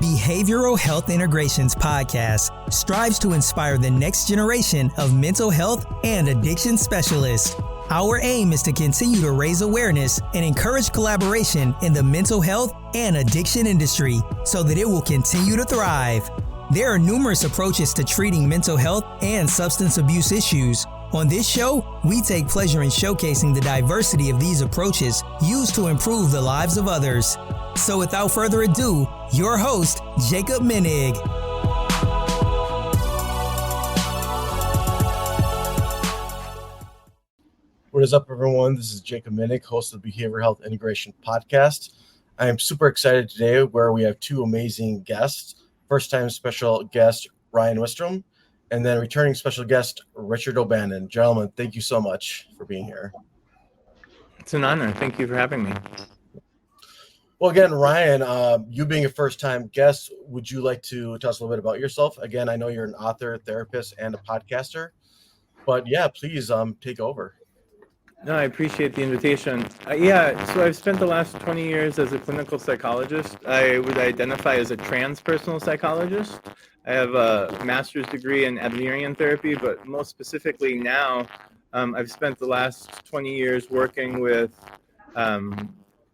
Behavioral Health Integrations podcast strives to inspire the next generation of mental health and addiction specialists. Our aim is to continue to raise awareness and encourage collaboration in the mental health and addiction industry so that it will continue to thrive. There are numerous approaches to treating mental health and substance abuse issues. On this show, we take pleasure in showcasing the diversity of these approaches used to improve the lives of others. So without further ado, your host, Jacob Menig. What is up, everyone? This is Jacob Menig, host of the Behavioral Health Integration Podcast. I am super excited today where we have two amazing guests. First-time special guest, Ryan Westrum, and then returning special guest, Richard O'Bannon. Gentlemen, thank you so much for being here. It's an honor. Thank you for having me. Well, again, Ryan, you being a first-time guest, would you like to tell us a little bit about yourself? Again, I know you're an author, therapist, and a podcaster, but yeah, please take over. No, I appreciate the invitation. So I've spent the last 20 years as a clinical psychologist. I would identify as a transpersonal psychologist. I have a master's degree in Adlerian therapy, but most specifically now, I've spent the last 20 years working with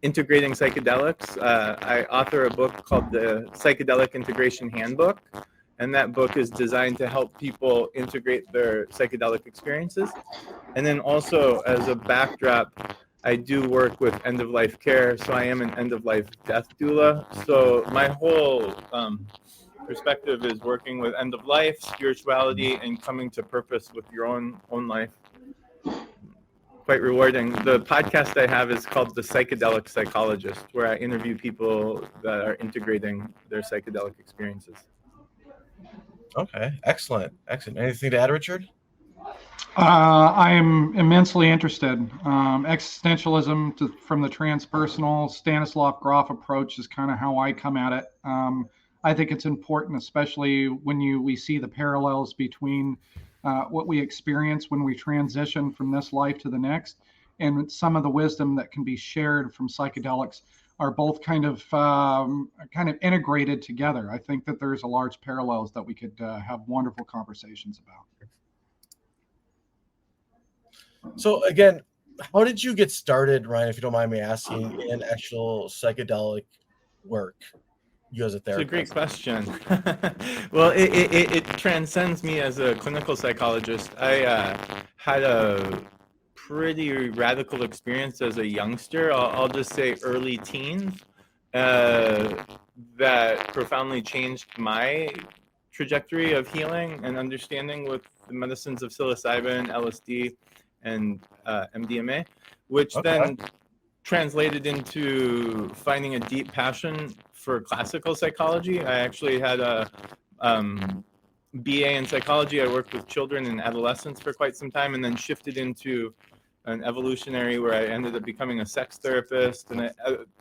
integrating psychedelics. I author a book called the Psychedelic Integration Handbook, and that book is designed to help people integrate their psychedelic experiences. And then also, as a backdrop, I do work with end-of-life care, so I am an end-of-life death doula. So my whole perspective is working with end-of-life, spirituality, and coming to purpose with your own life. Quite rewarding. The podcast I have is called The Psychedelic Psychologist, where I interview people that are integrating their psychedelic experiences. Okay, excellent. Anything to add, Richard? I am immensely interested. Existentialism from the transpersonal Stanislav Grof approach is kind of how I come at it. I think it's important, especially when we see the parallels between what we experience when we transition from this life to the next, and some of the wisdom that can be shared from psychedelics are both kind of integrated together. I think that there's a large parallels that we could have wonderful conversations about. So again, how did you get started, Ryan, if you don't mind me asking, in actual psychedelic work? You as a therapist. It's a great question. Well, it transcends me as a clinical psychologist. I had a pretty radical experience as a youngster. I'll just say early teens, that profoundly changed my trajectory of healing and understanding with the medicines of psilocybin, LSD, and MDMA, which then translated into finding a deep passion for classical psychology. I actually had a BA in psychology. I worked with children and adolescents for quite some time, and then shifted into an evolutionary where I ended up becoming a sex therapist. And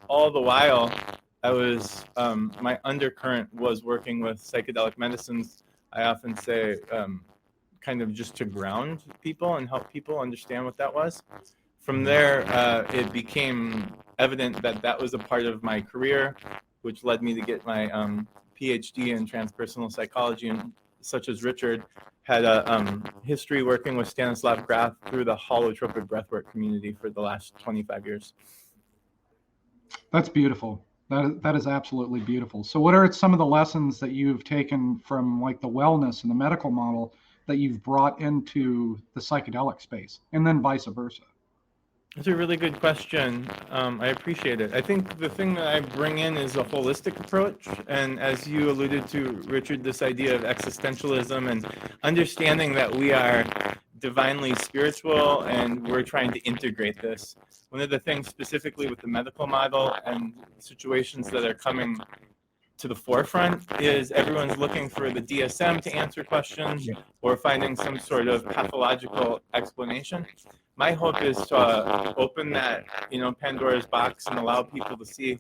all the while, I was my undercurrent was working with psychedelic medicines. I often say kind of just to ground people and help people understand what that was. From there, it became evident that that was a part of my career, which led me to get my PhD in transpersonal psychology, and such as Richard had a history working with Stanislav Grof through the holotropic breathwork community for the last 25 years. That's beautiful. That is absolutely beautiful. So what are some of the lessons that you've taken from like the wellness and the medical model that you've brought into the psychedelic space, and then vice versa? It's a really good question. I appreciate it. I think the thing that I bring in is a holistic approach. And as you alluded to, Richard, this idea of existentialism and understanding that we are divinely spiritual and we're trying to integrate this. One of the things specifically with the medical model and situations that are coming to the forefront is everyone's looking for the DSM to answer questions or finding some sort of pathological explanation. My hope is to open that, Pandora's box and allow people to see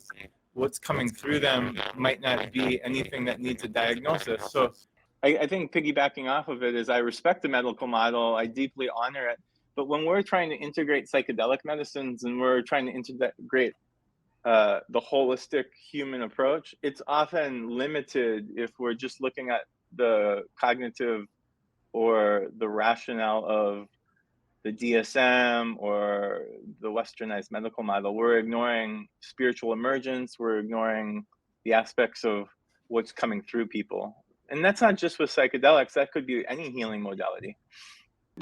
what's coming through them might not be anything that needs a diagnosis. So I think piggybacking off of it is I respect the medical model. I deeply honor it. But when we're trying to integrate psychedelic medicines and we're trying to integrate the holistic human approach, it's often limited if we're just looking at the cognitive or the rationale of the DSM or the westernized medical model. We're ignoring spiritual emergence, we're ignoring the aspects of what's coming through people. And that's not just with psychedelics, that could be any healing modality.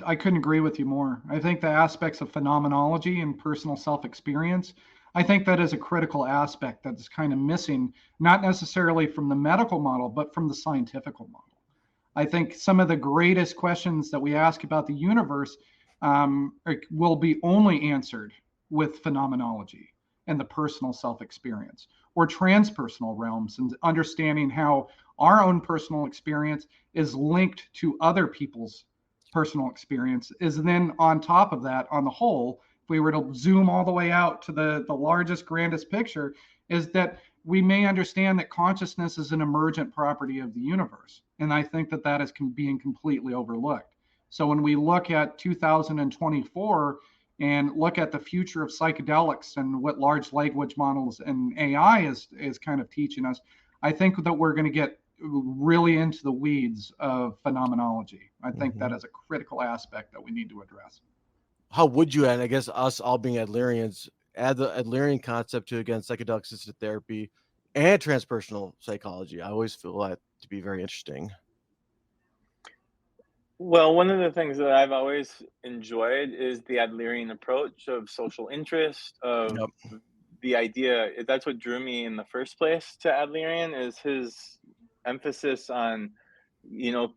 I couldn't agree with you more. I think the aspects of phenomenology and personal self-experience, I think that is a critical aspect that is kind of missing, not necessarily from the medical model, but from the scientific model. I think some of the greatest questions that we ask about the universe will be only answered with phenomenology and the personal self-experience, or transpersonal realms, and understanding how our own personal experience is linked to other people's personal experience. Is then on top of that, on the whole, if we were to zoom all the way out to the largest, grandest picture, is that we may understand that consciousness is an emergent property of the universe. And I think that that is being completely overlooked. So when we look at 2024 and look at the future of psychedelics and what large language models and AI is kind of teaching us, I think that we're going to get really into the weeds of phenomenology. I think that is a critical aspect that we need to address. How would you, and I guess us all being Adlerians, add the Adlerian concept to, again, psychedelic assisted therapy and transpersonal psychology? I always feel that to be very interesting. Well, one of the things that I've always enjoyed is the Adlerian approach of social interest, of the idea. That's what drew me in the first place to Adlerian, is his emphasis on,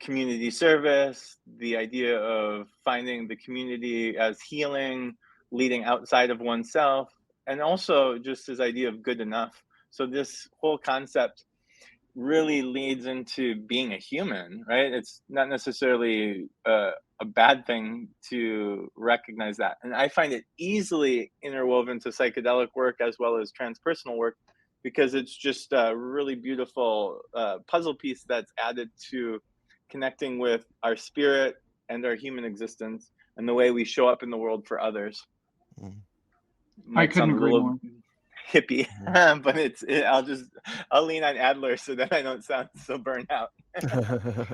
community service, the idea of finding the community as healing, leading outside of oneself, and also just his idea of good enough. So this whole concept really leads into being a human, right? It's not necessarily a bad thing to recognize that. And I find it easily interwoven to psychedelic work as well as transpersonal work, because it's just a really beautiful puzzle piece that's added to connecting with our spirit and our human existence and the way we show up in the world for others. I couldn't agree more. Hippie, but I'll lean on Adler so that I don't sound so burnt out.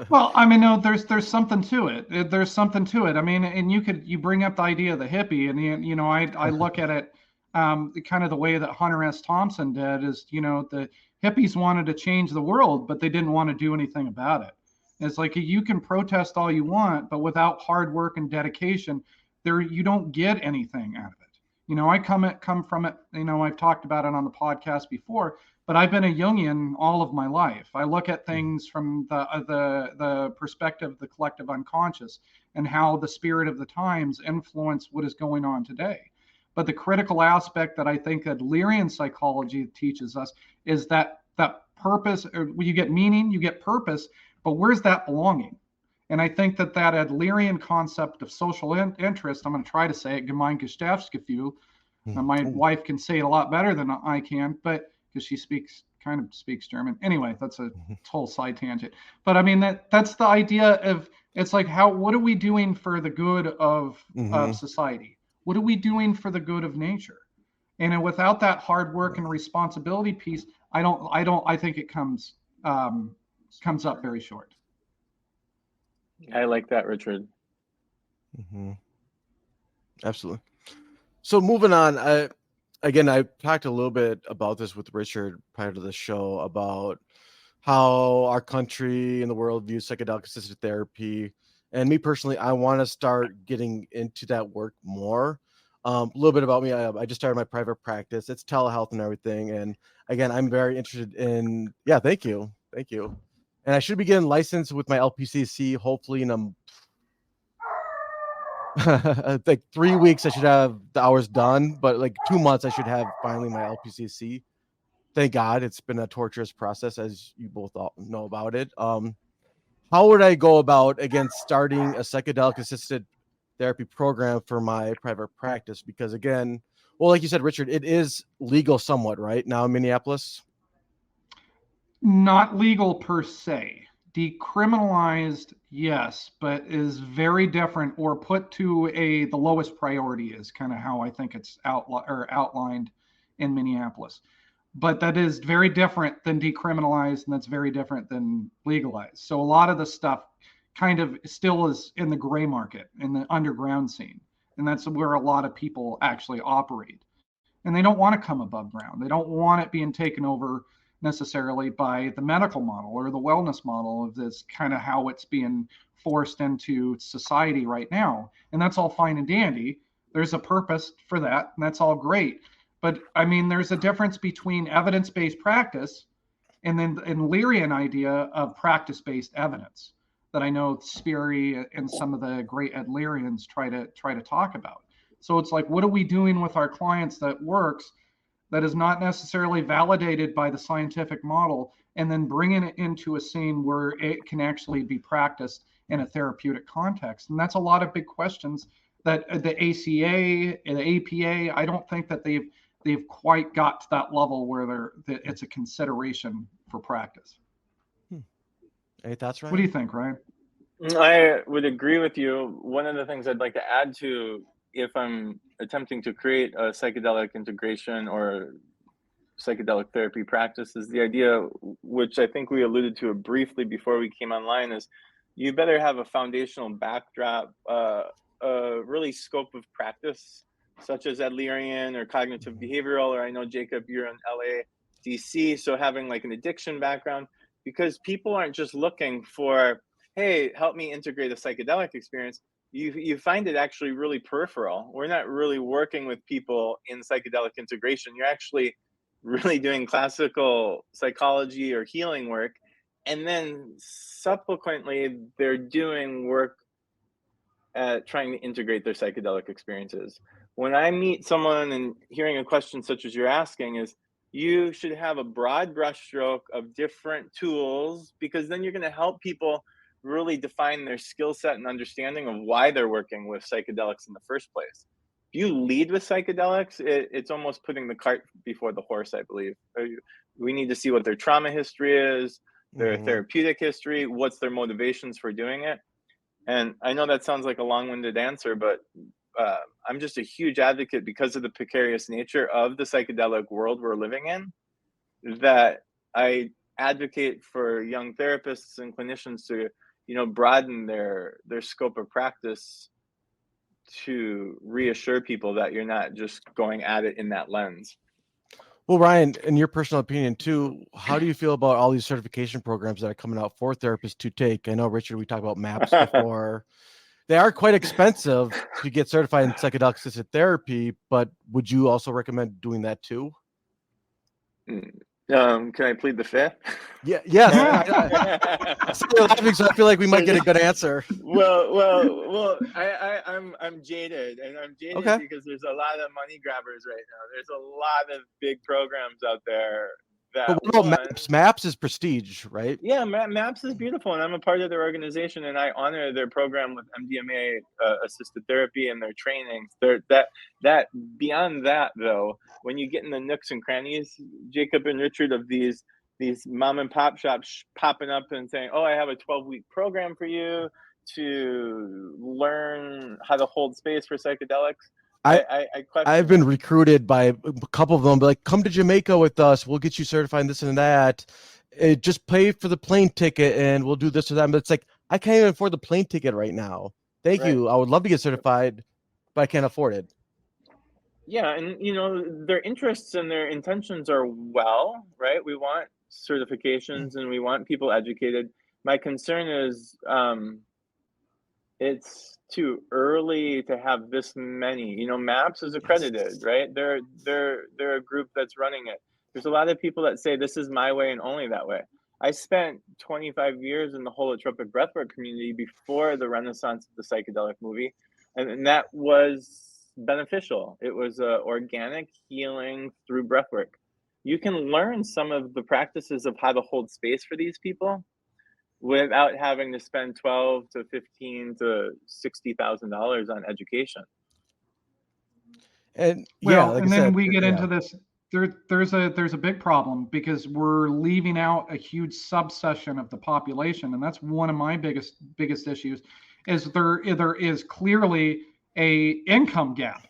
Well, I mean, no, there's something to it. There's something to it. I mean, and you bring up the idea of the hippie, and I look at it kind of the way that Hunter S. Thompson did, is the hippies wanted to change the world, but they didn't want to do anything about it. It's like, you can protest all you want, but without hard work and dedication, you don't get anything out of it. I come from it. I've talked about it on the podcast before, but I've been a Jungian all of my life. I look at things from the perspective of the collective unconscious and how the spirit of the times influence what is going on today. But the critical aspect that I think Adlerian psychology teaches us is that purpose. You get meaning, you get purpose, but where's that belonging? And I think that Adlerian concept of social interest, I'm going to try to say it, Gemeingeschäftsgefühl. My wife can say it a lot better than I can, but because she speaks German. Anyway, that's a whole side tangent. But I mean, that's the idea of, it's like, what are we doing for the good of society? What are we doing for the good of nature? And without that hard work and responsibility piece, I think it comes up very short. I like that, Richard. Absolutely. So moving on, I talked a little bit about this with Richard prior to the show about how our country and the world views psychedelic assisted therapy. And me personally, I want to start getting into that work more. A little bit about me. I just started my private practice. It's telehealth and everything. And again, I'm very interested in, thank you. And I should be getting licensed with my LPCC, hopefully in like 3 weeks I should have the hours done, but like 2 months I should have finally my LPCC. Thank God. It's been a torturous process, as you both all know about it. How would I go about, again, starting a psychedelic assisted therapy program for my private practice? Because again, well, like you said, Richard, it is legal somewhat, right, now in Minneapolis? Not legal per se. Decriminalized, yes, but is very different, or put to the lowest priority, is kind of how I think it's outlined in Minneapolis. But that is very different than decriminalized, and that's very different than legalized. So a lot of the stuff kind of still is in the gray market, in the underground scene. And that's where a lot of people actually operate. And they don't want to come above ground. They don't want it being taken over necessarily by the medical model or the wellness model of this kind of how it's being forced into society right now. And that's all fine and dandy. There's a purpose for that, and that's all great. But I mean, there's a difference between evidence-based practice and then an Learyan idea of practice-based evidence that I know Sperry and some of the great Adlerians try to talk about. So it's like, what are we doing with our clients that works that is not necessarily validated by the scientific model, and then bringing it into a scene where it can actually be practiced in a therapeutic context? And that's a lot of big questions that the ACA and the APA, I don't think that they've quite got to that level where it's a consideration for practice. Hey, that's right. What do you think, Ryan? I would agree with you. One of the things I'd like to add to, if I'm attempting to create a psychedelic integration or psychedelic therapy practice, is the idea, which I think we alluded to it briefly before we came online, is you better have a foundational backdrop, really scope of practice, such as Adlerian or cognitive behavioral, or I know, Jacob, you're in LA, DC, so having like an addiction background, because people aren't just looking for, hey, help me integrate a psychedelic experience. You find it actually really peripheral. We're not really working with people in psychedelic integration. You're actually really doing classical psychology or healing work. And then subsequently, they're doing work at trying to integrate their psychedelic experiences. When I meet someone and hearing a question such as you're asking, is you should have a broad brushstroke of different tools, because then you're going to help people really define their skill set and understanding of why they're working with psychedelics in the first place. If you lead with psychedelics, it's almost putting the cart before the horse, I believe. We need to see what their trauma history is, their therapeutic history, what's their motivations for doing it. And I know that sounds like a long-winded answer, but I'm just a huge advocate, because of the precarious nature of the psychedelic world we're living in, that I advocate for young therapists and clinicians to, broaden their scope of practice to reassure people that you're not just going at it in that lens. Well, Ryan, in your personal opinion too, how do you feel about all these certification programs that are coming out for therapists to take? I know, Richard, we talked about MAPS before. They are quite expensive to get certified in psychedelic assisted therapy, but would you also recommend doing that too? Can I plead the fifth? Yeah. Yes. You're laughing, so I feel like we might get a good answer. Well. I'm jaded, and I'm jaded because there's a lot of money grabbers right now. There's a lot of big programs out there. But what about MAPS? MAPS is prestige, right? Yeah, MAPS is beautiful, and I'm a part of their organization, and I honor their program with MDMA assisted therapy and their trainings. That beyond that, though, when you get in the nooks and crannies, Jacob and Richard, of these mom and pop shops popping up and saying, "Oh, I have a 12-week program for you to learn how to hold space for psychedelics." I've been recruited by a couple of them, but like, come to Jamaica with us. We'll get you certified in this and that. Just pay for the plane ticket and we'll do this or that. But it's like, I can't even afford the plane ticket right now. Thank you. I would love to get certified, but I can't afford it. Yeah. And, their interests and their intentions are well, right? We want certifications and we want people educated. My concern is it's too early to have this many. MAPS is accredited, right? They're a group that's running it. There's a lot of people that say this is my way and only that way. I spent 25 years in the holotropic breathwork community before the renaissance of the psychedelic movie, and that was beneficial. It was organic healing through breathwork. You can learn some of the practices of how to hold space for these people without having to spend $12,000 to $15,000 to $60,000 on education. And we get into this. There's a big problem, because we're leaving out a huge subsection of the population, and that's one of my biggest issues. Is there is clearly a income gap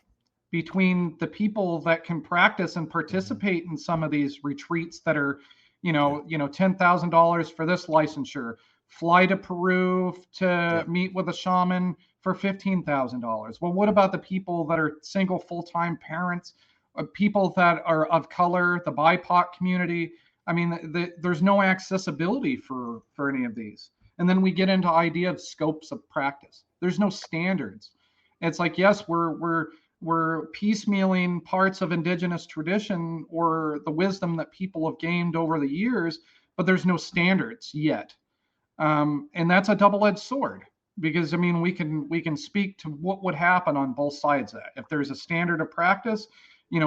between the people that can practice and participate in some of these retreats that are, $10,000 for this licensure, fly to Peru to meet with a shaman for $15,000. Well, what about the people that are single full-time parents, people that are of color, the BIPOC community? I mean, there's no accessibility for any of these. And then we get into idea of scopes of practice. There's no standards. It's like, yes, we're piecemealing parts of indigenous tradition or the wisdom that people have gained over the years, but there's no standards yet. And that's a double-edged sword, because I mean, we can speak to what would happen on both sides of that. If there's a standard of practice,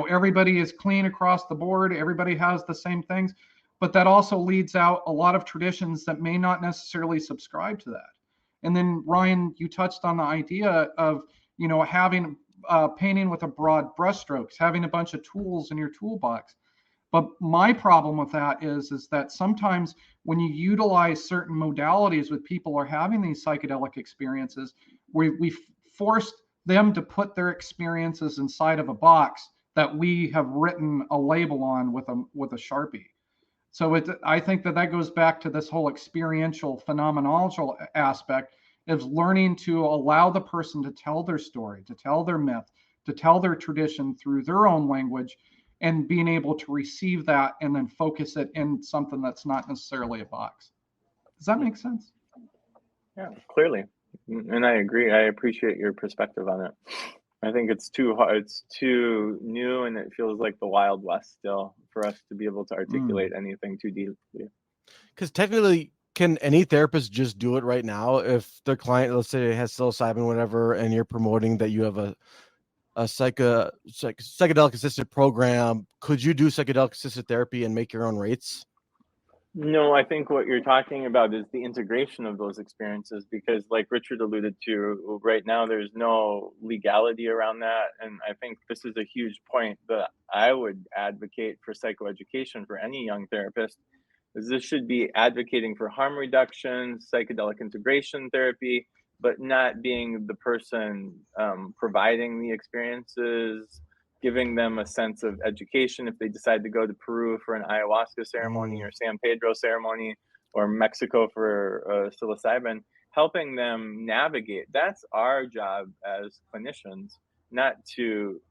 everybody is clean across the board, everybody has the same things, but that also leads out a lot of traditions that may not necessarily subscribe to that. And then Ryan, you touched on the idea of, having painting with a broad brushstrokes, having a bunch of tools in your toolbox. But my problem with that is that sometimes when you utilize certain modalities with people are having these psychedelic experiences, we forced them to put their experiences inside of a box that we have written a label on with a Sharpie. So I think that goes back to this whole experiential phenomenological aspect of learning to allow the person to tell their story, to tell their myth, to tell their tradition through their own language, and being able to receive that and then focus it in something that's not necessarily a box. Does that make sense? Yeah, clearly. And I agree. I appreciate your perspective on it. I think it's too hard. It's too new, and it feels like the Wild West still for us to be able to articulate anything too deeply. Because technically, can any therapist just do it right now if their client, let's say, has psilocybin, whatever, and you're promoting that you have a psychedelic assisted program? Could you do psychedelic assisted therapy and make your own rates? No, I think what you're talking about is the integration of those experiences, because like Richard alluded to, right now there's no legality around that. And I think this is a huge point that I would advocate for psychoeducation for any young therapist, is this should be advocating for harm reduction, psychedelic integration therapy, but not being the person providing the experiences, giving them a sense of education if they decide to go to Peru for an ayahuasca ceremony or San Pedro ceremony, or Mexico for psilocybin, helping them navigate. That's our job as clinicians, not to.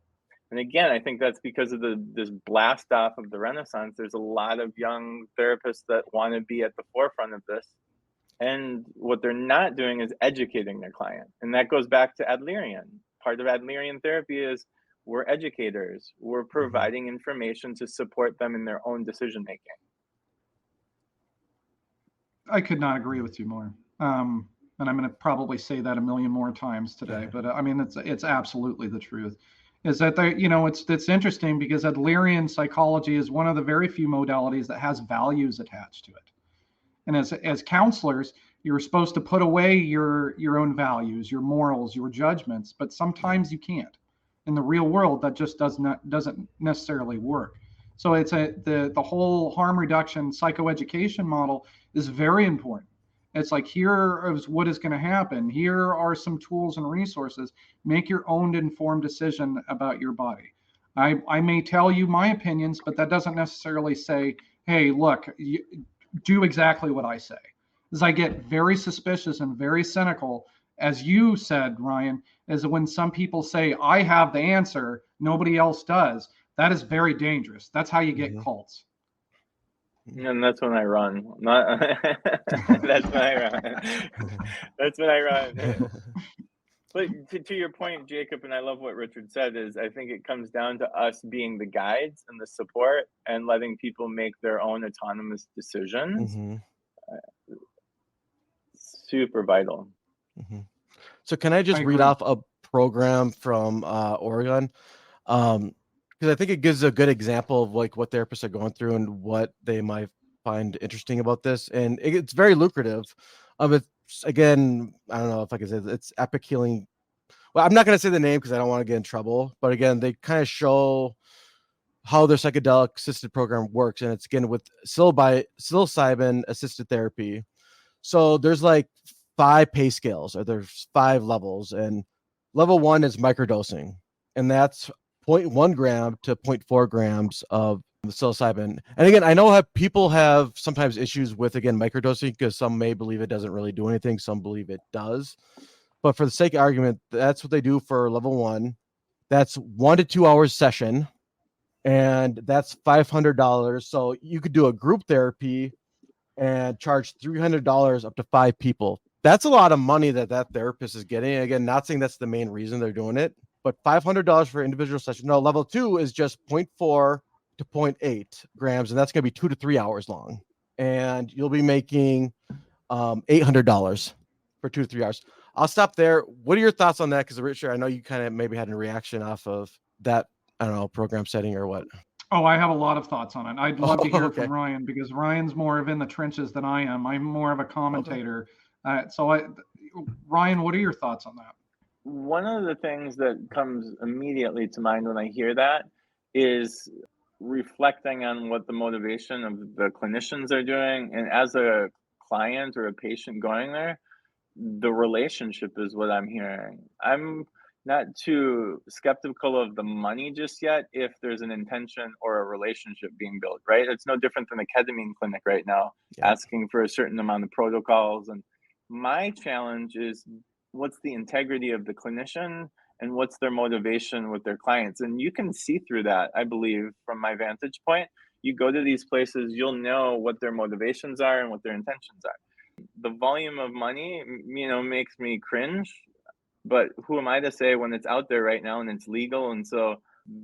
And again, I think that's because of this blast off of the Renaissance. There's a lot of young therapists that want to be at the forefront of this. And what they're not doing is educating their client. And that goes back to Adlerian. Part of Adlerian therapy is we're educators. We're providing information to support them in their own decision-making. I could not agree with you more. And I'm going to probably say that a million more times today, but I mean, it's absolutely the truth. Is that it's interesting because Adlerian psychology is one of the very few modalities that has values attached to it. And as counselors, you're supposed to put away your own values, your morals, your judgments, but sometimes you can't. In the real world, that just doesn't necessarily work. So it's the whole harm reduction psychoeducation model is very important. It's like, here is what is going to happen. Here are some tools and resources. Make your own informed decision about your body. I may tell you my opinions, but that doesn't necessarily say, hey, look, do exactly what I say. As I get very suspicious and very cynical, as you said, Ryan, is when some people say, I have the answer, nobody else does. That is very dangerous. That's how you get cults. And that's when I run. That's when I run. That's when I run. But to your point, Jacob, and I love what Richard said, is I think it comes down to us being the guides and the support and letting people make their own autonomous decisions. Super vital. So can I just read off a program from Oregon? Because I think it gives a good example of like what therapists are going through and what they might find interesting about this. And it's very lucrative. It's, again, I don't know if I can say it's Epic Healing. Well, I'm not going to say the name because I don't want to get in trouble. But again, they kind of show how their psychedelic assisted program works. And it's again with psilocybin assisted therapy. So there's like 5 pay scales, or there's 5 levels. And level 1 is microdosing. And that's 0.1 gram to 0.4 grams of the psilocybin. And again, I know people have sometimes issues with, again, microdosing, because some may believe it doesn't really do anything. Some believe it does. But for the sake of argument, that's what they do for level 1. That's 1 to 2 hours session. And that's $500. So you could do a group therapy and charge $300 up to 5 people. That's a lot of money that therapist is getting. Again, not saying that's the main reason they're doing it, but $500 for individual session. No, level 2 is just 0.4 to 0.8 grams, and that's going to be 2 to 3 hours long. And you'll be making $800 for 2 to 3 hours. I'll stop there. What are your thoughts on that? Because Richard, I know you kind of maybe had a reaction off of that, I don't know, program setting or what. Oh, I have a lot of thoughts on it. I'd love to hear okay. from Ryan, because Ryan's more of in the trenches than I am. I'm more of a commentator. Okay. Ryan, what are your thoughts on that? One of the things that comes immediately to mind when I hear that is reflecting on what the motivation of the clinicians are doing. And as a client or a patient going there, the relationship is what I'm hearing. I'm not too skeptical of the money just yet if there's an intention or a relationship being built, right? It's no different than a ketamine clinic right now, asking for a certain amount of protocols. And my challenge is, what's the integrity of the clinician and what's their motivation with their clients? And you can see through that, I believe, from my vantage point. You go to these places, you'll know what their motivations are and what their intentions are. The volume of money, makes me cringe, but who am I to say when it's out there right now and it's legal? And so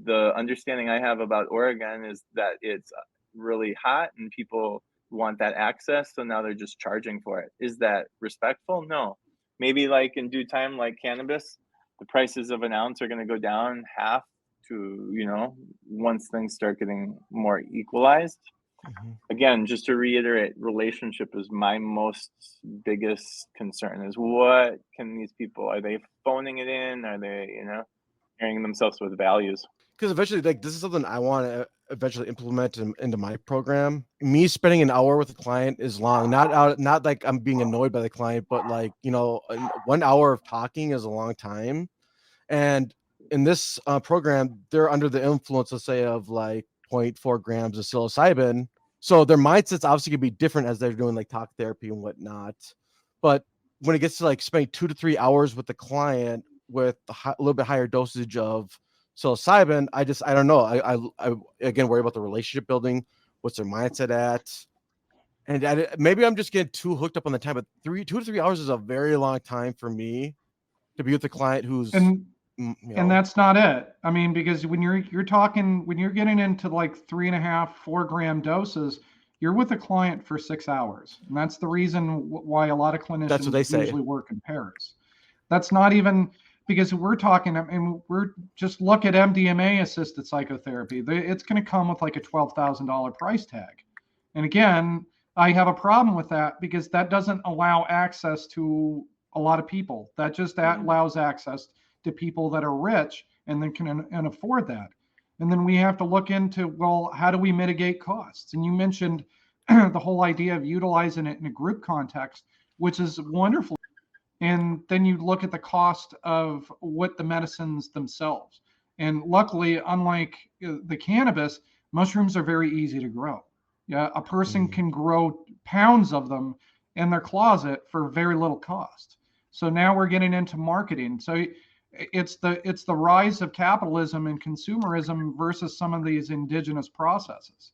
the understanding I have about Oregon is that it's really hot and people want that access. So now they're just charging for it. Is that respectful? No. Maybe like in due time, like cannabis, the prices of an ounce are going to go down half to, once things start getting more equalized. Mm-hmm. Again, just to reiterate, relationship is my most biggest concern. Is what can these people, are they phoning it in? Are they, carrying themselves with values? Because eventually, like, this is something I want to eventually implement into my program. Me spending an hour with a client is long. Not like I'm being annoyed by the client, but like, 1 hour of talking is a long time. And in this program, they're under the influence, let's say, of like 0.4 grams of psilocybin. So their mindsets obviously could be different as they're doing like talk therapy and whatnot. But when it gets to like spending 2 to 3 hours with the client with a little bit higher dosage of psilocybin, I don't know. I again worry about the relationship building. What's their mindset at? And maybe I'm just getting too hooked up on the time. But 2 to 3 hours is a very long time for me to be with a client who's. And that's not it. I mean, because when you're getting into like 3.5, 4 gram doses, you're with a client for 6 hours. And that's the reason why a lot of clinicians usually work in pairs. That's not even because we're talking, I mean, we're just look at MDMA assisted psychotherapy. It's going to come with like a $12,000 price tag. And again, I have a problem with that because that doesn't allow access to a lot of people. That just allows access to people that are rich and then can afford that. And then we have to look into, well, how do we mitigate costs? And you mentioned the whole idea of utilizing it in a group context, which is wonderful. And then you look at the cost of what the medicines themselves. And luckily, unlike the cannabis, mushrooms are very easy to grow. Yeah, a person can grow pounds of them in their closet for very little cost. So now we're getting into marketing. So it's the rise of capitalism and consumerism versus some of these indigenous processes.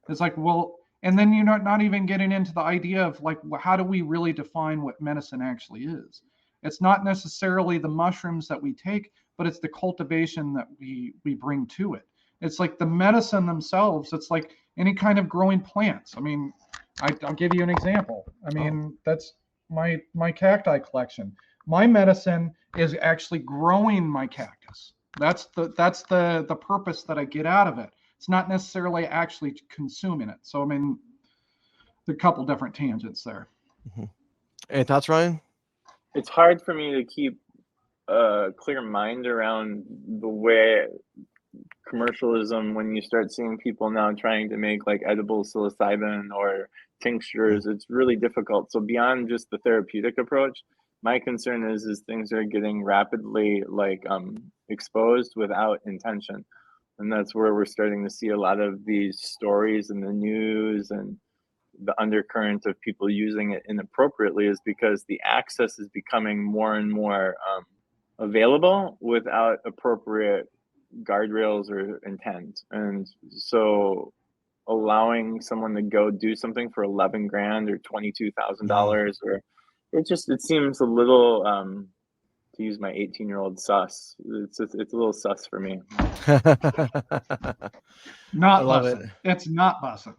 It's like, well, and then you're not even getting into the idea of like, how do we really define what medicine actually is? It's not necessarily the mushrooms that we take, but it's the cultivation that we bring to it. It's like the medicine themselves. It's like any kind of growing plants. I mean, I'll give you an example. I mean, that's my cacti collection. My medicine is actually growing my cactus. That's the purpose that I get out of it. It's not necessarily actually consuming it. So I mean, a couple different tangents there. Mm-hmm. Any thoughts, Ryan? It's hard for me to keep a clear mind around the way commercialism, when you start seeing people now trying to make like edible psilocybin or tinctures, it's really difficult. So beyond just the therapeutic approach, My concern is things are getting rapidly like exposed without intention. And that's where we're starting to see a lot of these stories in the news, and the undercurrent of people using it inappropriately is because the access is becoming more and more available without appropriate guardrails or intent. And so allowing someone to go do something for 11 grand or $22,000, or it seems a little to use my 18-year-old sus. It's a little sus for me. Not love bussin'. it. It's not bussin'.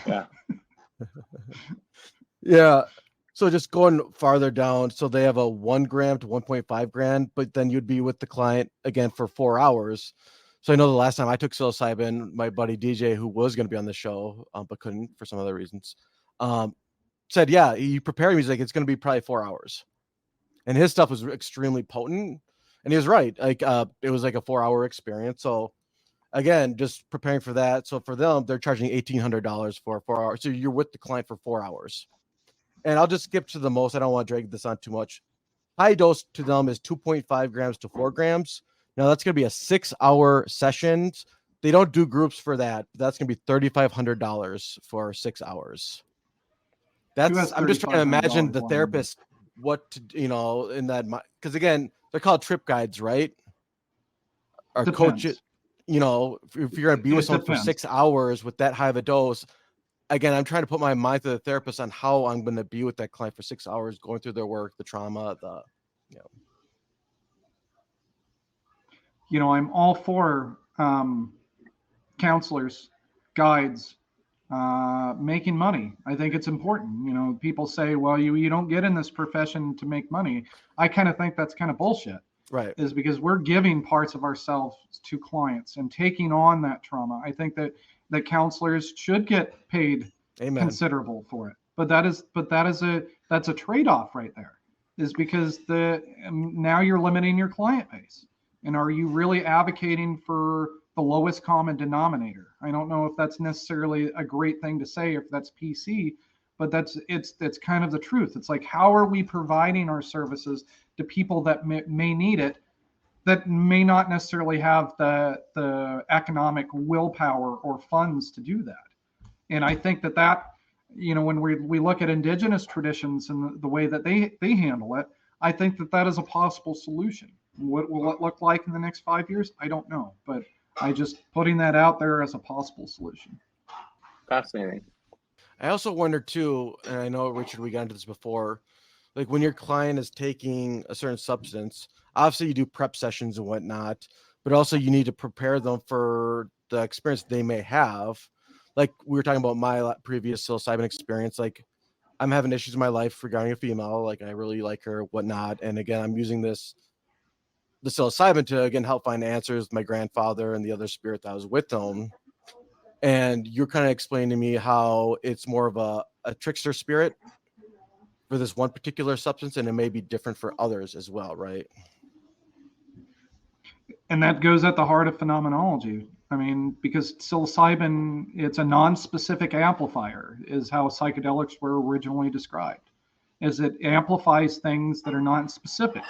Yeah. Yeah. So just going farther down, so they have a 1 gram to 1.5 grand, but then you'd be with the client again for 4 hours. So I know the last time I took psilocybin, my buddy DJ, who was going to be on the show, but couldn't for some other reasons, said, yeah, he prepared me. He's like, it's going to be probably 4 hours. And his stuff was extremely potent. And he was right. Like, it was like a 4-hour experience. So again, just preparing for that. So for them, they're charging $1,800 for 4 hours. So you're with the client for 4 hours. And I'll just skip to the most. I don't want to drag this on too much. High dose to them is 2.5 grams to 4 grams. Now that's going to be a 6-hour session. They don't do groups for that. That's going to be $3,500 for 6 hours. I'm just trying to imagine the therapist, what to, in that, because again, they're called trip guides, right? Or coaches, if you're going to be with someone for 6 hours with that high of a dose, again, I'm trying to put my mind to the therapist on how I'm going to be with that client for 6 hours, going through their work, the trauma, I'm all for counselors, guides, making money. I think it's important. People say, well, you don't get in this profession to make money. I kind of think that's kind of bullshit. Right. Is because we're giving parts of ourselves to clients and taking on that trauma. I think that counselors should get paid considerable for it. But that's a trade-off right there, is because now you're limiting your client base. And are you really advocating for the lowest common denominator? I don't know if that's necessarily a great thing to say, if that's PC, but it's kind of the truth. It's like, how are we providing our services to people that may need it, that may not necessarily have the economic willpower or funds to do that? And I think that when we look at indigenous traditions and the way that they handle it, I think that is a possible solution. What will it look like in the next 5 years? I don't know, but I just putting that out there as a possible solution. Fascinating. I also wonder too, and I know, Richard, we got into this before, like when your client is taking a certain substance, obviously you do prep sessions and whatnot, but also you need to prepare them for the experience they may have. Like we were talking about my previous psilocybin experience, like I'm having issues in my life regarding a female, like I really like her, whatnot. And again, I'm using the psilocybin to, again, help find answers, my grandfather and the other spirit that was with them. And you're kind of explaining to me how it's more of a trickster spirit for this one particular substance, and it may be different for others as well, right? And that goes at the heart of phenomenology. I mean, because psilocybin, it's a non-specific amplifier, is how psychedelics were originally described, is it amplifies things that are not specific.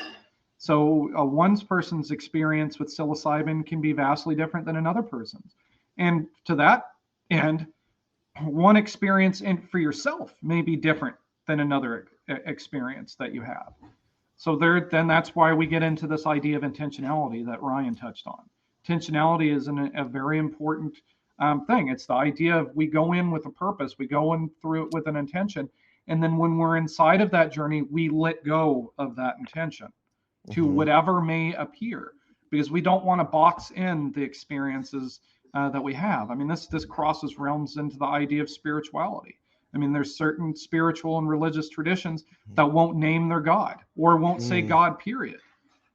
So one person's experience with psilocybin can be vastly different than another person's. And to that end, one experience for yourself may be different than another experience that you have. So then that's why we get into this idea of intentionality that Ryan touched on. Intentionality is a very important thing. It's the idea of we go in with a purpose, we go in through it with an intention, and then when we're inside of that journey, we let go of that intention to whatever may appear, because we don't want to box in the experiences that we have. I mean, this crosses realms into the idea of spirituality. I mean, there's certain spiritual and religious traditions that won't name their God or won't say God, period.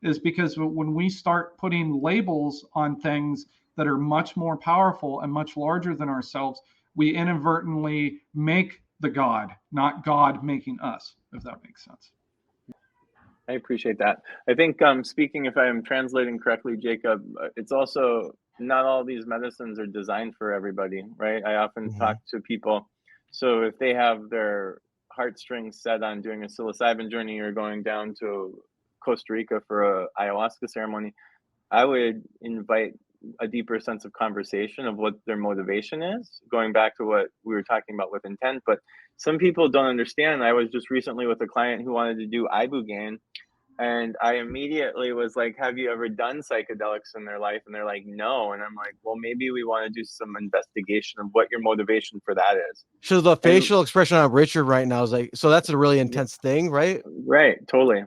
Is because when we start putting labels on things that are much more powerful and much larger than ourselves, we inadvertently make the God, not God making us, if that makes sense. I appreciate that. I think speaking, if I'm translating correctly, Jacob, it's also not all these medicines are designed for everybody, right? I often talk to people. So if they have their heartstrings set on doing a psilocybin journey or going down to Costa Rica for a ayahuasca ceremony, I would invite a deeper sense of conversation of what their motivation is, going back to what we were talking about with intent. But some people don't understand. I was just recently with a client who wanted to do ibogaine, and I immediately was like, have you ever done psychedelics in their life? And they're like, no. And I'm like, well, maybe we want to do some investigation of what your motivation for that is. So the facial expression on Richard right now is like, so that's a really intense thing, right? Right, totally.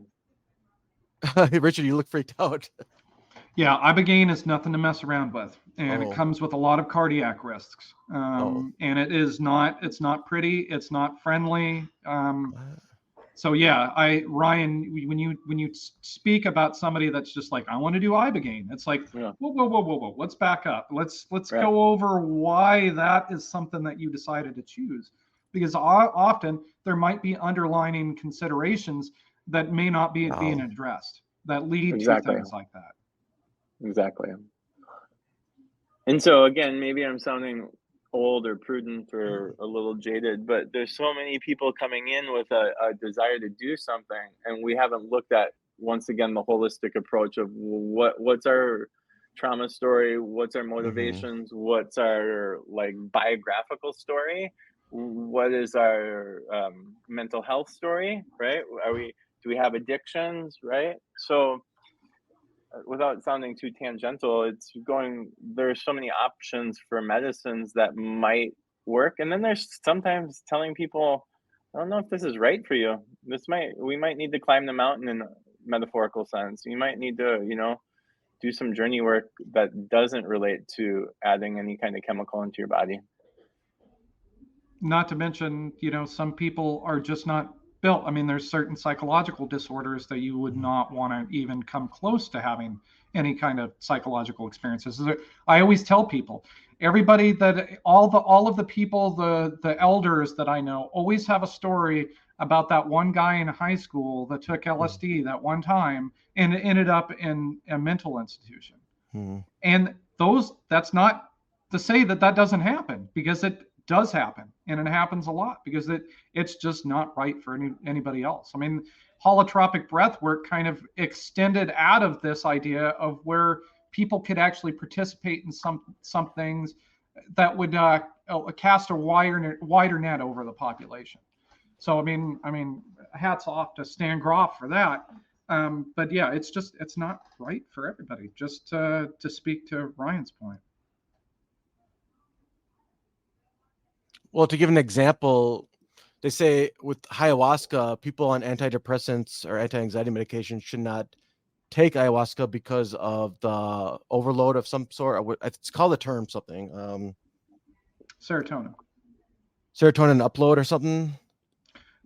Richard, you look freaked out. Yeah, ibogaine is nothing to mess around with, and it comes with a lot of cardiac risks. And it's not pretty, it's not friendly. So yeah, Ryan, when you speak about somebody that's just like, I want to do ibogaine, it's like, whoa, let's back up. Let's go over why that is something that you decided to choose, because often there might be underlying considerations that may not be being addressed that lead to things like that. Exactly. And so again, maybe I'm sounding old or prudent or a little jaded, but there's so many people coming in with a desire to do something, and we haven't looked at, once again, the holistic approach of what's our trauma story, what's our motivations, what's our like biographical story, what is our mental health story, right? Do we have addictions, right? So without sounding too tangential, there's so many options for medicines that might work. And then there's sometimes telling people, I don't know if this is right for you. We might need to climb the mountain in a metaphorical sense. You might need to, do some journey work that doesn't relate to adding any kind of chemical into your body. Not to mention, some people are just not built. I mean, there's certain psychological disorders that you would not want to even come close to having any kind of psychological experiences. I always tell people, everybody that all of the people, the elders that I know always have a story about that one guy in high school that took LSD that one time and ended up in a mental institution. And that's not to say that doesn't happen, because it does happen, and it happens a lot because it's just not right for anybody else. I mean, holotropic breath work kind of extended out of this idea of where people could actually participate in some things that would cast a wider net over the population. So I mean, hats off to Stan Groff for that. But yeah, it's not right for everybody. Just to speak to Ryan's point. Well, to give an example, they say with ayahuasca, people on antidepressants or anti-anxiety medication should not take ayahuasca because of the overload of some sort. It's called a term something. Serotonin upload or something.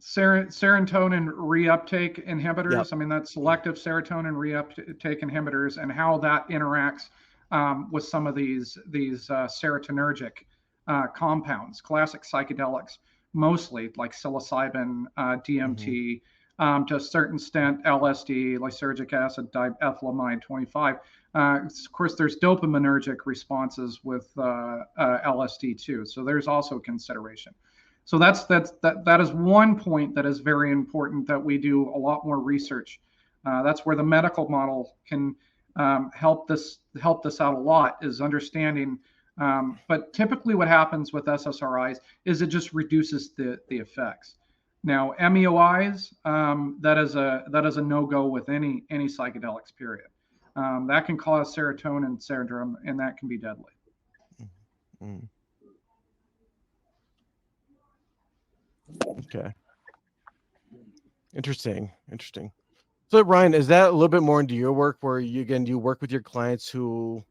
Serotonin reuptake inhibitors. Yep. I mean, that's selective serotonin reuptake inhibitors, and how that interacts with some of these serotonergic compounds, classic psychedelics, mostly like psilocybin, DMT, to a certain extent LSD, lysergic acid, diethylamide 25. Of course, there's dopaminergic responses with LSD too. So there's also consideration. So that is one point that is very important, that we do a lot more research. That's where the medical model can help this out a lot, is understanding. But typically what happens with SSRIs is it just reduces the effects. Now, MEOIs, that is a no-go with any psychedelics, period. That can cause serotonin syndrome, and that can be deadly. Okay. Interesting. So Ryan, is that a little bit more into your work, where you work with your clients who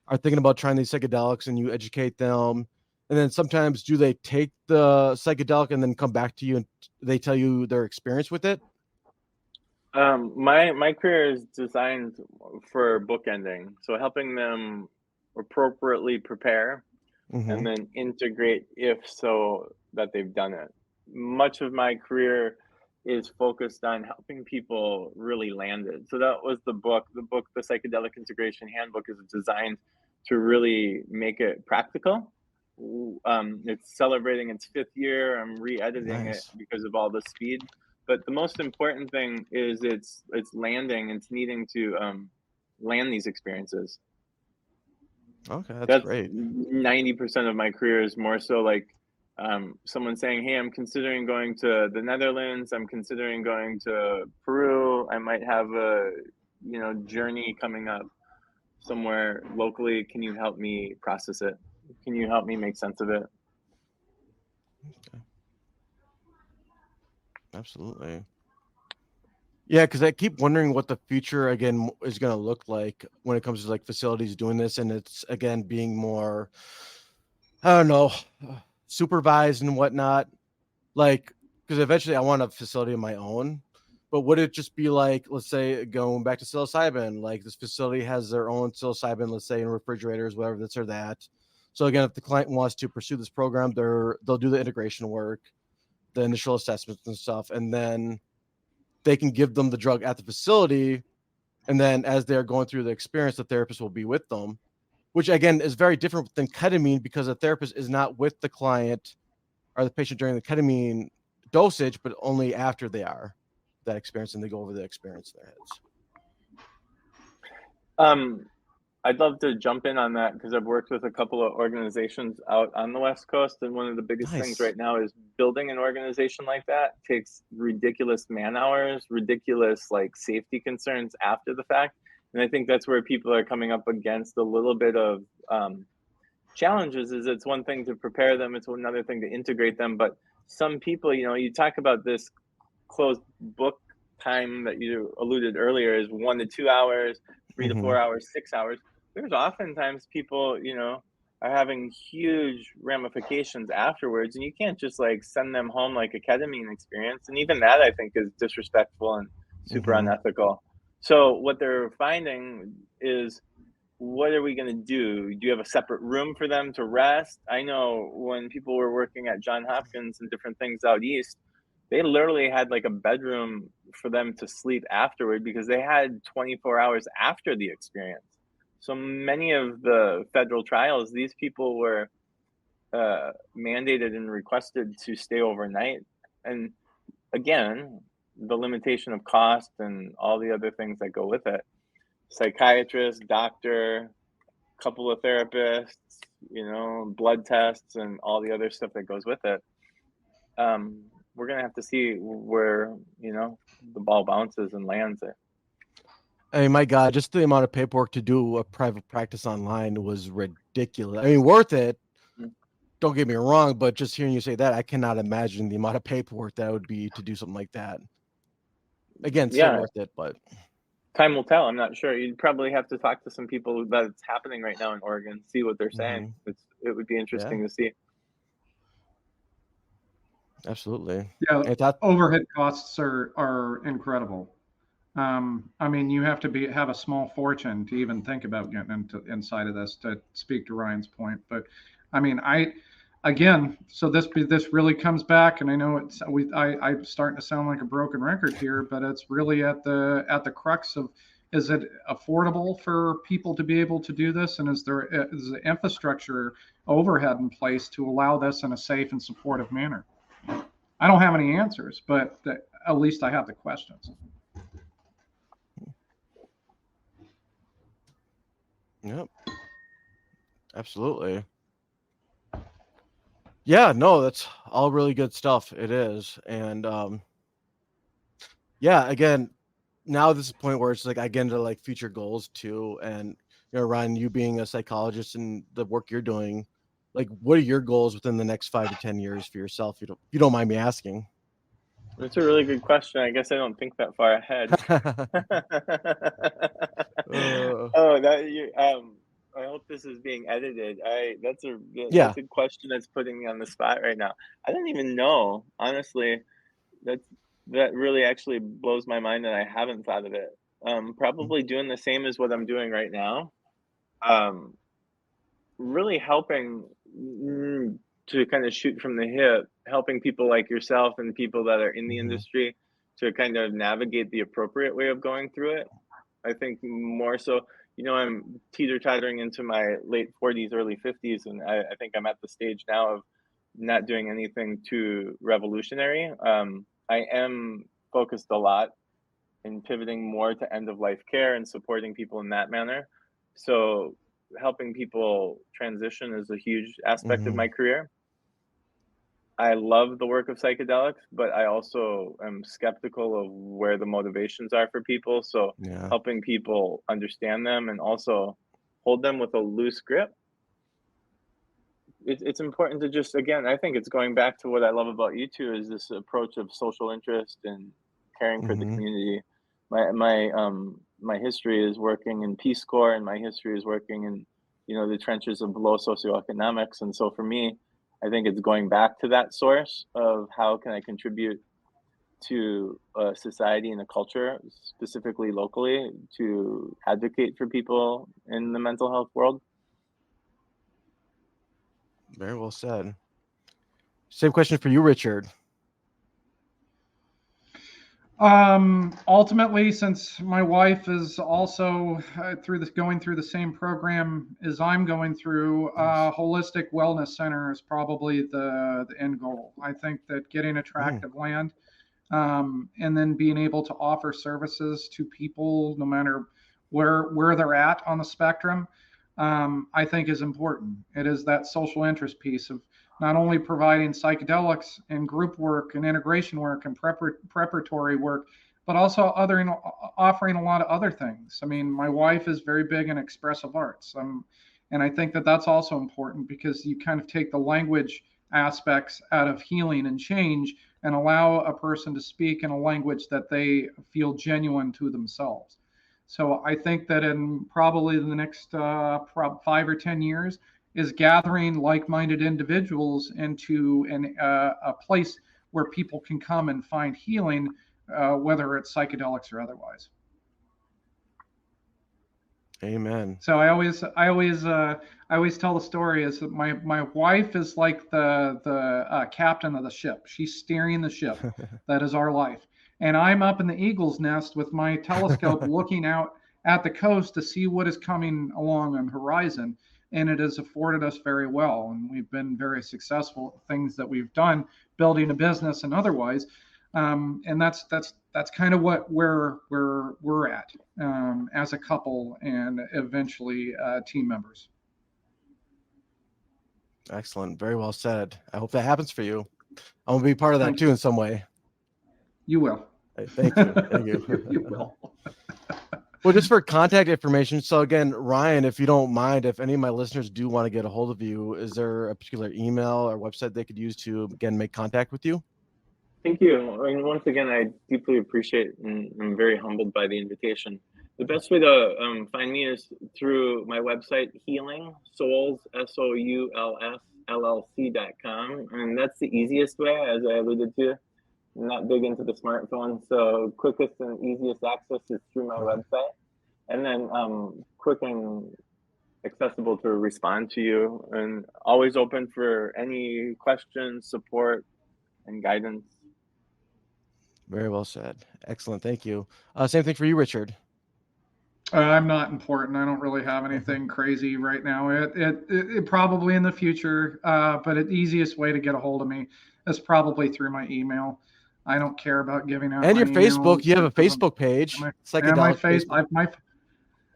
are thinking about trying these psychedelics and you educate them, and then sometimes do they take the psychedelic and then come back to you and they tell you their experience with it? My career is designed for bookending, so helping them appropriately prepare and then integrate so that they've done it. Much of my career is focused on helping people really land it. So that was the book, the Psychedelic Integration Handbook, is designed to really make it practical It's celebrating its 5th year. I'm re-editing it Nice. because of all the speed. But the most important thing is it's landing. It's needing to land these experiences. Okay, that's That's great. 90% of my career is more so like someone saying, hey, I'm considering going to the Netherlands. I'm considering going to Peru. I might have a, journey coming up somewhere locally. Can you help me process it? Can you help me make sense of it? Okay. Absolutely. Yeah, because I keep wondering what the future again is going to look like when it comes to like facilities doing this, and it's again being more, I don't know, supervised and whatnot. Like, because eventually I want a facility of my own, but would it just be like, let's say, going back to psilocybin, like this facility has their own psilocybin, let's say in refrigerators, whatever this or that. So again, if the client wants to pursue this program, they'll do the integration work, the initial assessments and stuff, and then they can give them the drug at the facility. And then as they're going through the experience, the therapist will be with them, which again is very different than ketamine because the therapist is not with the client or the patient during the ketamine dosage, but only after they are that experience and they go over the experience in their heads. I'd love to jump in on that because I've worked with a couple of organizations out on the West Coast, and one of the biggest things right now is building an organization like that takes ridiculous man hours, ridiculous like safety concerns after the fact, and I think that's where people are coming up against a little bit of challenges. Is it's one thing to prepare them, it's another thing to integrate them, but some people, you talk about this closed book time that you alluded earlier is 1 to 2 hours, 3 to 4 hours, 6 hours. There's oftentimes people, are having huge ramifications afterwards, and you can't just like send them home like a ketamine experience. And even that I think is disrespectful and super unethical. So what they're finding is, what are we going to do? Do you have a separate room for them to rest? I know when people were working at Johns Hopkins and different things out east, they literally had like a bedroom for them to sleep afterward because they had 24 hours after the experience. So many of the federal trials, these people were mandated and requested to stay overnight. And again, the limitation of cost and all the other things that go with it. Psychiatrist, doctor, couple of therapists, blood tests and all the other stuff that goes with it. We're going to have to see where, the ball bounces and lands it. I mean, my God, just the amount of paperwork to do a private practice online was ridiculous. I mean, worth it. Don't get me wrong, but just hearing you say that, I cannot imagine the amount of paperwork that would be to do something like that. Again, still worth it, but time will tell. I'm not sure. You'd probably have to talk to some people that it's happening right now in Oregon, see what they're saying. It would be interesting to see. Absolutely. Yeah, overhead costs are incredible. I mean, you have to have a small fortune to even think about getting inside of this, to speak to Ryan's point. But I mean, so this really comes back, and I know I'm starting to sound like a broken record here, but it's really at the crux of, is it affordable for people to be able to do this, and is the infrastructure overhead in place to allow this in a safe and supportive manner? I don't have any answers, but at least I have the questions. Yep. Absolutely. Yeah, no, that's all really good stuff. It is. And yeah, again, now this is a point where it's like I get into like future goals too. And Ryan, you being a psychologist and the work you're doing, like what are your goals within the next 5 to 10 years for yourself? If you don't mind me asking. That's a really good question. I guess I don't think that far ahead. I hope this is being edited. That's a question that's putting me on the spot right now. I don't even know, honestly. That really actually blows my mind, and I haven't thought of it. Probably doing the same as what I'm doing right now. Really helping to kind of shoot from the hip, helping people like yourself and people that are in the industry to kind of navigate the appropriate way of going through it. I think more so, I'm teeter-tottering into my late 40s, early 50s, and I think I'm at the stage now of not doing anything too revolutionary. I am focused a lot in pivoting more to end-of-life care and supporting people in that manner. So helping people transition is a huge aspect of my career. I love the work of psychedelics, but I also am skeptical of where the motivations are for people. So helping people understand them and also hold them with a loose grip. It's important to just, again, I think it's going back to what I love about you two, is this approach of social interest and caring for the community. My history is working in Peace Corps, and my history is working in, the trenches of low socioeconomics. And so for me, I think it's going back to that source of how can I contribute to a society and a culture, specifically locally, to advocate for people in the mental health world. Very well said. Same question for you, Richard. Ultimately, since my wife is also going through the same program as I'm going through, holistic wellness center is probably the end goal. I think that getting a tract of land, and then being able to offer services to people no matter where they're at on the spectrum, I think is important. It is that social interest piece of not only providing psychedelics and group work and integration work and preparatory work, but also offering a lot of other things. I mean, my wife is very big in expressive arts. And I think that that's also important, because you kind of take the language aspects out of healing and change and allow a person to speak in a language that they feel genuine to themselves. So I think that in probably the next 5 or 10 years, is gathering like-minded individuals into a place where people can come and find healing, whether it's psychedelics or otherwise. Amen. So I always tell the story is that my wife is like the captain of the ship. She's steering the ship. That is our life. And I'm up in the eagle's nest with my telescope looking out at the coast to see what is coming along on the horizon. And it has afforded us very well. And we've been very successful at things that we've done, building a business and otherwise. And that's kind of where we're at as a couple and eventually team members. Excellent. Very well said. I hope that happens for you. I'm going to be part of that too in some way. You will. Thank you. Thank you. You will. Well, just for contact information. So again, Ryan, if you don't mind, if any of my listeners do want to get a hold of you, is there a particular email or website they could use to, again, make contact with you? Thank you. I mean, once again, I deeply appreciate and I'm very humbled by the invitation. The best way to find me is through my website, Healing Souls, SOULS, and that's the easiest way, as I alluded to. I'm not big into the smartphone, so quickest and easiest access is through my website, and then quick and accessible to respond to you, and always open for any questions, support, and guidance. Very well said. Excellent. Thank you. Same thing for you, Richard. I'm not important. I don't really have anything crazy right now. It probably in the future, but the easiest way to get a hold of me is probably through my email. I don't care about giving out. And your Facebook. Emails. You have a Facebook page.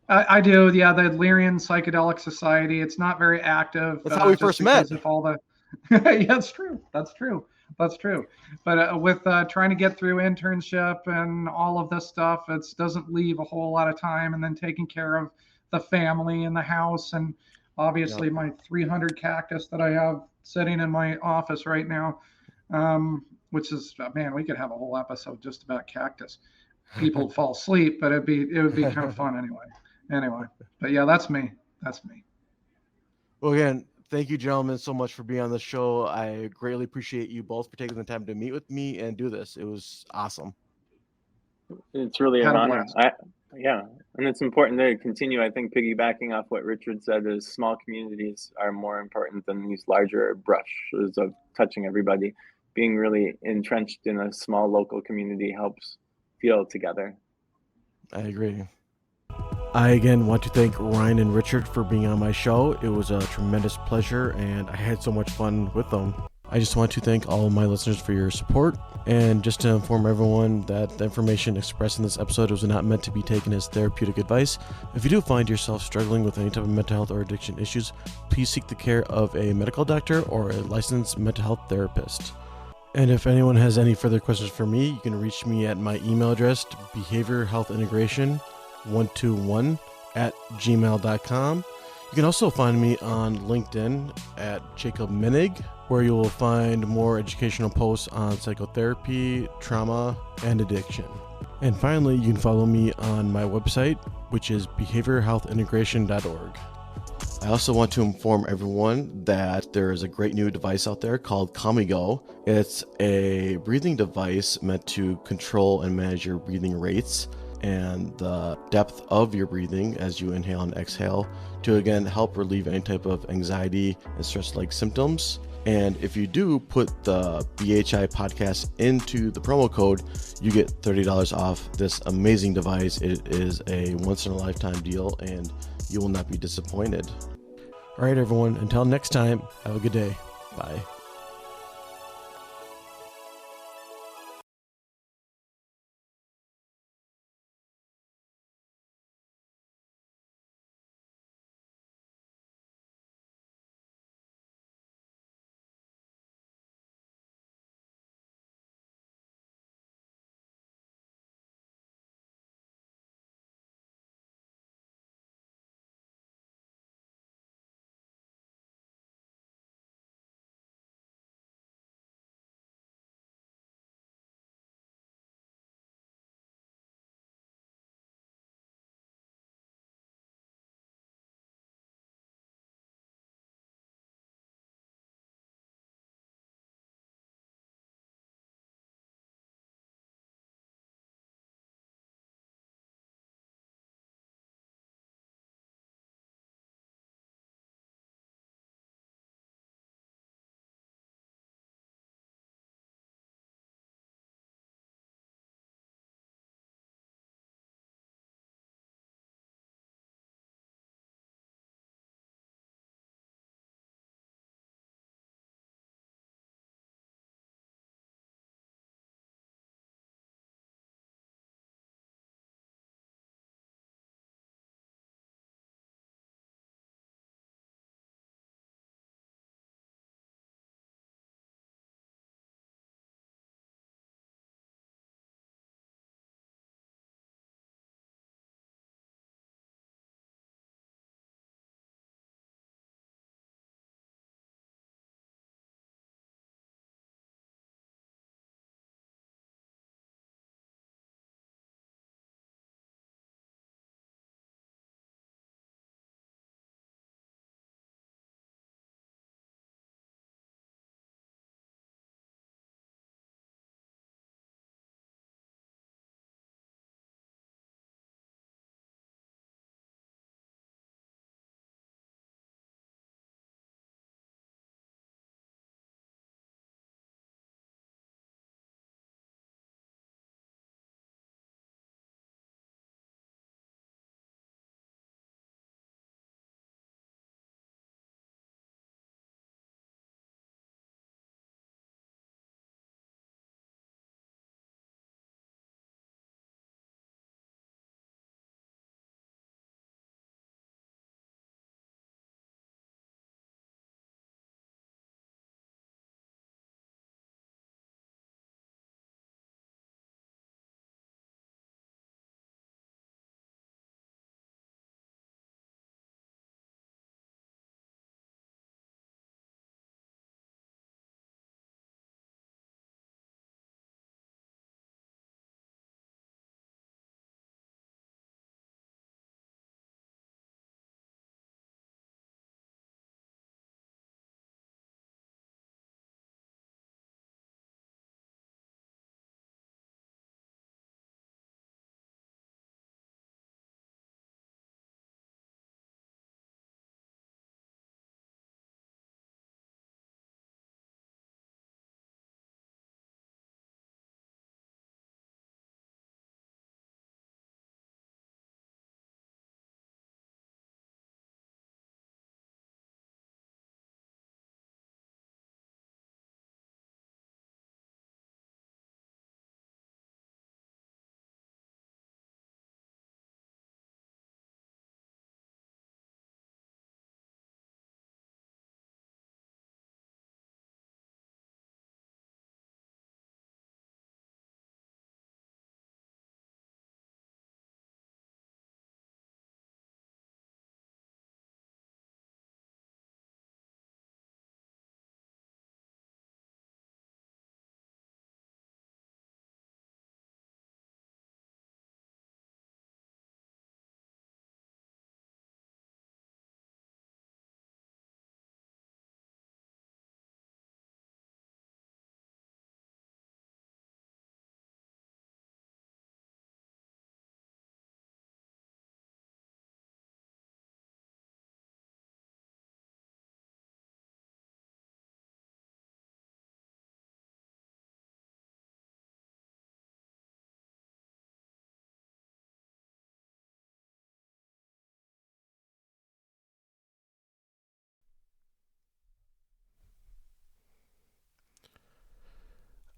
I do. Yeah, the Lyrian Psychedelic Society. It's not very active. That's how we first met. Of all the... Yeah, that's true. That's true. But with trying to get through internship and all of this stuff, it doesn't leave a whole lot of time. And then taking care of the family and the house, and obviously my 300 cactus that I have sitting in my office right now, which is, man, we could have a whole episode just about cactus. People would fall asleep, but it would be kind of fun anyway. But yeah, that's me. Well, again, thank you, gentlemen, so much for being on the show. I greatly appreciate you both for taking the time to meet with me and do this. It was awesome. It's really an honor. Yeah, and it's important to continue. I think piggybacking off what Richard said is small communities are more important than these larger brushes of touching everybody. Being really entrenched in a small local community helps feel together. I agree. I again want to thank Ryan and Richard for being on my show. It was a tremendous pleasure and I had so much fun with them. I just want to thank all of my listeners for your support, and just to inform everyone that the information expressed in this episode was not meant to be taken as therapeutic advice. If you do find yourself struggling with any type of mental health or addiction issues, please seek the care of a medical doctor or a licensed mental health therapist. And if anyone has any further questions for me, you can reach me at my email address, behaviorhealthintegration121@gmail.com. You can also find me on LinkedIn at Jacob Minig, where you will find more educational posts on psychotherapy, trauma, and addiction. And finally, you can follow me on my website, which is behaviorhealthintegration.org. I also want to inform everyone that there is a great new device out there called CalmiGO. It's a breathing device meant to control and manage your breathing rates and the depth of your breathing as you inhale and exhale to again help relieve any type of anxiety and stress-like symptoms. And if you do put the BHI podcast into the promo code, you get $30 off this amazing device. It is a once-in-a-lifetime deal, and you will not be disappointed. All right, everyone, until next time, have a good day. Bye.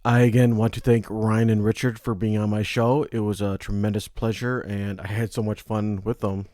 I again want to thank Ryan and Richard for being on my show. It was a tremendous pleasure, and I had so much fun with them.